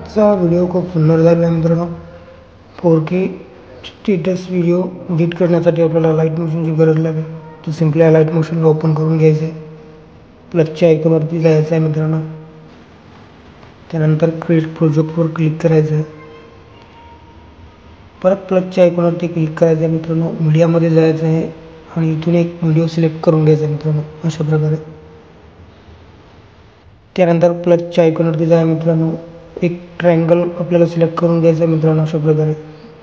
आजचा व्हिडिओ खूप सुंदर झाला आहे मित्रांनो. 4K स्टेटस व्हिडिओ एडिट करण्यासाठी आपल्याला लाईट मोशनची गरज लागेल. तर सिम्पली लाईट मोशनला ओपन करून घ्यायचं आहे. प्लसच्या आयकॉनवरती जायचं आहे मित्रांनो. त्यानंतर क्रिएट प्रोजेक्टवर क्लिक करायचं आहे. परत प्लसच्या आयकॉनवरती क्लिक करायचं आहे मित्रांनो. मीडियामध्ये जायचं आहे आणि इथून एक व्हिडिओ सिलेक्ट करून घ्यायचा आहे मित्रांनो, अशा प्रकारे. त्यानंतर प्लसच्या आयकॉनवरती जाय मित्रांनो. एक ट्रायंगल आपल्याला सिलेक्ट करून घ्यायचं आहे मित्रांनो, अशा प्रकारे.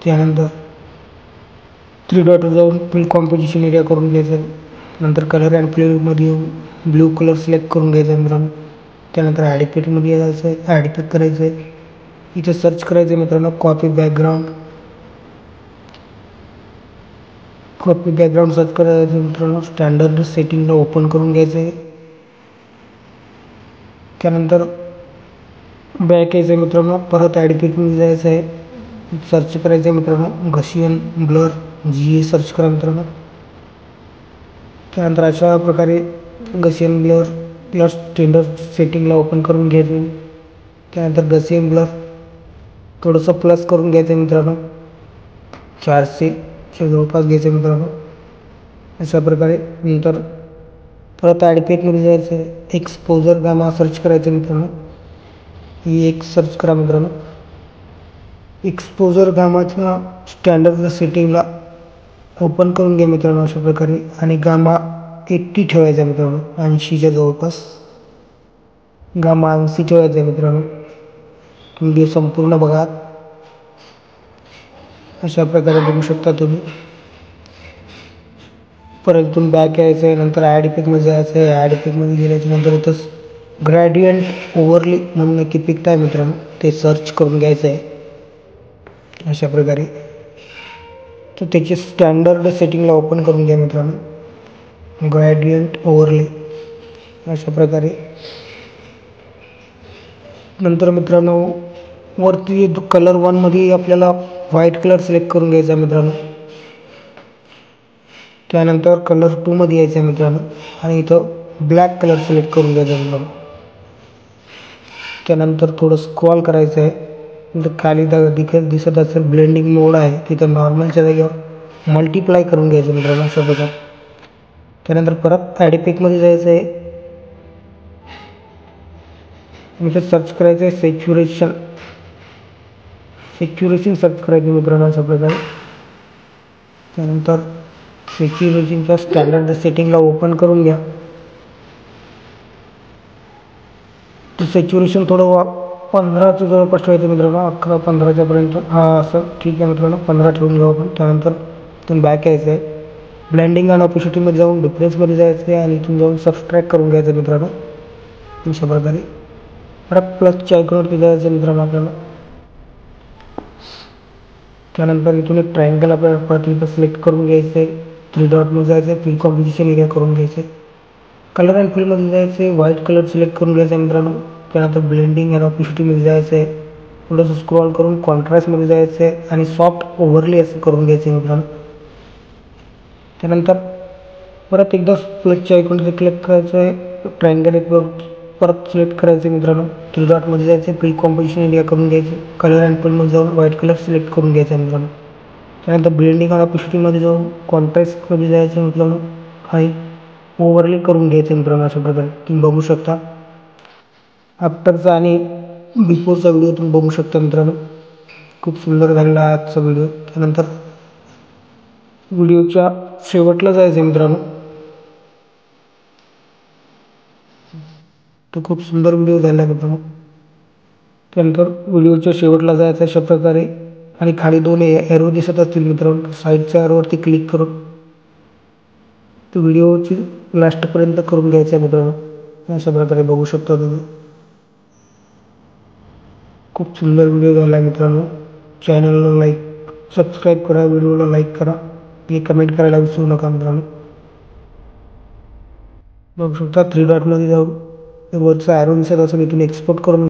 त्यानंतर 3 डॉटवर जाऊन फिल कॉम्पोजिशन एरिया करून घ्यायचं आहे. नंतर कलर अँड प्लेमध्ये येऊन ब्ल्यू कलर सिलेक्ट करून घ्यायचा आहे मित्रांनो. त्यानंतर ॲड इफेक्टमध्ये जायचं आहे, ॲड इफेक्ट करायचं आहे. इथे सर्च करायचं आहे मित्रांनो, कॉपी बॅकग्राऊंड सर्च करायचं मित्रांनो. स्टँडर्ड सेटिंगला ओपन करून घ्यायचं आहे. त्यानंतर बॅक यायचं आहे मित्रांनो. परत ॲड इफेक्टमध्ये जायचं आहे. सर्च करायचं आहे मित्रांनो, गशियन ब्लर GA सर्च करा मित्रांनो. त्यानंतर अशा प्रकारे गशियन ब्लर प्लस स्टँडर्ड सेटिंगला ओपन करून घ्यायचं. त्यानंतर गशियन ब्लर थोडंसं प्लस करून घ्यायचं आहे मित्रांनो. 400च्या जवळपास घ्यायचं आहे मित्रांनो, अशा प्रकारे. नंतर परत ॲड इफेक्टमध्ये जायचं आहे. एक्सपोजर गामा सर्च करायचं मित्रांनो. ही एक सर्च करा मित्रांनो. एक्सपोजर गामाच्या स्टँडर्ड सेटिंगला ओपन करून घ्या मित्रांनो, अशा प्रकारे. आणि गामा 80 ठेवायचा आहे मित्रांनो, 80च्या जवळपास गामा 80 ठेवायचा आहे मित्रांनो. व्हिडिओ संपूर्ण बघा, अशा प्रकारे बघू शकता तुम्ही. परत इथून बॅक यायचं आहे. नंतर ॲड इफेक्टमध्ये जायचं आहे. ॲड इफेक्टमध्ये गेल्याच्या नंतर इथंच ग्रॅडियंट ओव्हरली म्हणून एक इफेक्ट आहे मित्रांनो, ते सर्च करून घ्यायचं आहे, अशा प्रकारे. तर त्याची स्टँडर्ड सेटिंगला ओपन करून घ्या मित्रांनो, ग्रॅडियंट ओव्हरले, अशा प्रकारे. नंतर मित्रांनो वरती कलर 1मध्ये आपल्याला व्हाईट कलर सिलेक्ट करून घ्यायचा आहे मित्रांनो. त्यानंतर कलर 2मध्ये यायचं आहे मित्रांनो आणि इथं ब्लॅक कलर सिलेक्ट करून घ्यायचा आहे मित्रांनो. त्यानंतर थोडं स्क्रॉल करायचं आहे. नंतर खाली दिसत असेल ब्लेंडिंग मोड आहे, तिथं नॉर्मलच्या जागेवर मल्टिप्लाय करून घ्यायचं मित्रांनो, अशा प्रकारे. त्यानंतर परत ॲड इफेक्टमध्ये जायचं आहे. इथं सर्च करायचं आहे सॅच्युरेशन सर्च करायचं मित्रांनो, अशा प्रकारे. त्यानंतर सॅच्युरेशनच्या स्टँडर्ड सेटिंगला ओपन करून घ्या. तर सॅच्युरेशन थोडं 15च्या जवळपास ठेवायचं मित्रांनो, 11-15च्या पर्यंत. असं ठीक आहे मित्रांनो, 15 ठेवून घेऊ आपण. त्यानंतर इथून बॅक यायचं आहे. ब्लेंडिंग आणि ऑपोसिटीमध्ये जाऊन डिफरन्समध्ये जायचं आहे आणि इथून जाऊन सबस्ट्रॅक्ट करून घ्यायचं मित्रांनो, अशा प्रकारे. परत प्लसच्या आयकॉनवरती जायचं मित्रांनो आपल्याला. त्यानंतर इथून एक ट्रायंगल आपल्याला परत इथं सिलेक्ट करून घ्यायचं आहे. 3 डॉटमध्ये जायचं आहे. फिल कॉम्पोजिशन एरिया करून घ्यायचं आहे. कलर अँड फिलमध्ये जायचं आहे. व्हाईट कलर सिलेक्ट करून घ्यायचा आहे मित्रांनो. त्यानंतर ब्लेंडिंग आणि ऑपोसिटीमध्ये जायचं आहे. थोडंसं स्क्रॉल करून कॉन्ट्रास्टमध्ये जायचं आहे आणि सॉफ्ट ओव्हरले असं करून घ्यायचं आहे मित्रांनो. त्यानंतर परत एकदा प्लसच्या आयकॉनवर क्लिक करायचं आहे. ट्रायंगल परत सिलेक्ट करायचं आहे मित्रांनो. 3 डॉटमध्ये जायचं आहे. फिल कॉम्पोजिशन एरिया करून घ्यायचे. कलर अँड फिलमध्ये जाऊन व्हाईट कलर सिलेक्ट करून घ्यायचा आहे मित्रांनो. त्यानंतर ब्लेंडिंग आणि ऑपोसिटीमध्ये जाऊन कॉन्ट्रास्टमध्ये जायचं आहे मित्रांनो आणि ओव्हरले करून घ्यायचं आहे मित्रांनो, अशा प्रकारे. तुम्ही बघू शकता आफ्टरचा आणि बिफोरचा व्हिडिओ तुम्ही बघू शकता मित्रांनो. खूप सुंदर झालेला आहे आजचा व्हिडिओ. त्यानंतर व्हिडिओच्या शेवटला जायचं आहे मित्रांनो. तो खूप सुंदर व्हिडिओ झाला आहे मित्रांनो. त्यानंतर व्हिडिओच्या शेवटला जायचं अशा प्रकारे आणि खाली 2 एरो दिसत असतील मित्रांनो, साईडच्या एरोवरती क्लिक करून तो व्हिडिओची लास्टपर्यंत करून घ्यायचा आहे मित्रांनो, अशा प्रकारे बघू शकता तुम्ही. खूप सुंदर व्हिडिओ झाला आहे मित्रांनो. चॅनलला सबस्क्राईब करा, व्हिडिओला लाईक करा आणि कमेंट करायला विसरू नका मित्रांनो. बघू शकता 3 डॉटमध्ये जाऊन वरचा ॲरो दिसत असेल, इथून एक्सपोर्ट करून